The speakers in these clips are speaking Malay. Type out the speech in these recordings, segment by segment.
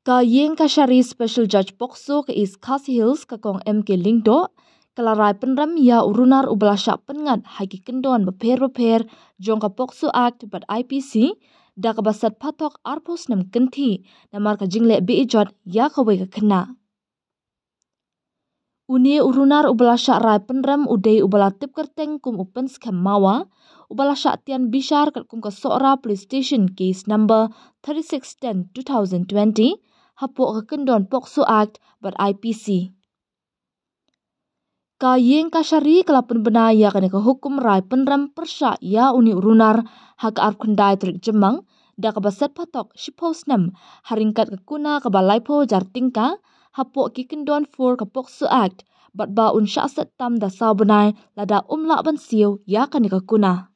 Ka yeng ka syari Special Judge Pokso ke East Khasi Hills ka kong MK Lingdo, kelarai penram ya urunar ubalasyak pengat hagi kendon beper jong ka Pokso Act bat IPC, da ka basat patok arpos nam kenti, namar ka jingle bi ijot ya kawe ka kena. Uni urunar ubalasyak rai penram udai ubalatip kerteng kum open scam mawa, ubalasyak tian bishar kat kum ka Sora Police Station case number 3610-2020, hapuk ke kendon Pokso Act bat IPC. Ka yeng ka syari kelapun benaya kani ke hukum rai penram persyak ya uni urunar hak arp kendai terik jemang, da ka basat patok shipos nam haringkat ke kuna ke balaipo jar tingka, hapuk ki kendon for ke Pokso Act bat ba un syasat tam da saw benai lada umlak ban siu ya kani ke kuna.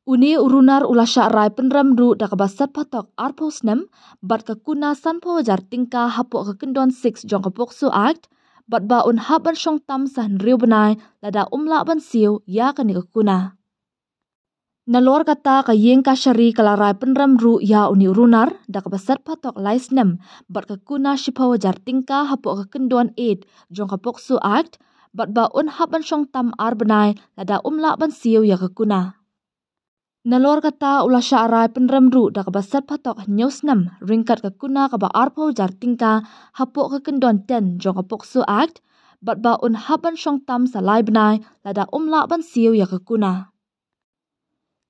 Uni urunar ulasyak rai penram ru da ka basat patok arpos nam bat ke kuna sanpo jar tingka hapuk ke kendon 6 jong ke Pokso Act bat ba un hap ban syong tam sahan riu benai lada umlak ban siu ya kani ke kuna. Nalor kata ka yeng ka syari kalarai penram ru ya uni urunar da ka basat patok lais nam bat ke kuna shipaw jar tingka hapuk ke kendon 8 jong ke Pokso Act bat ba un hap ban syong tam ar benai lada umlak ban siu ya ke kuna. Nalor kata ulasyak rai penram ru da ka basat patok news nam ringkat ke kuna ka ba arpo jar tingka hapuk ke kendon 10 jong ke Pokso Act bat ba un hap ban syong tam salai benai lada umlak ban siu ya ke kuna.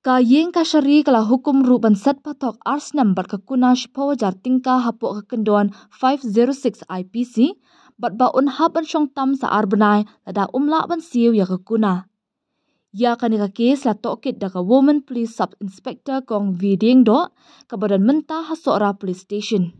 Ka yeng ka syari kala hukum ru bansat patok ars nam bat ke kuna shipaw jar tingka hapuk ke kendon 506 IPC bat ba un hap ban syong tam sa ar benai lada umlak ban siu ya ke kuna. Ya kani ka kes la tokit da ka Women Police Sub Inspector kong viding do ke badan mentah Sora Police Station.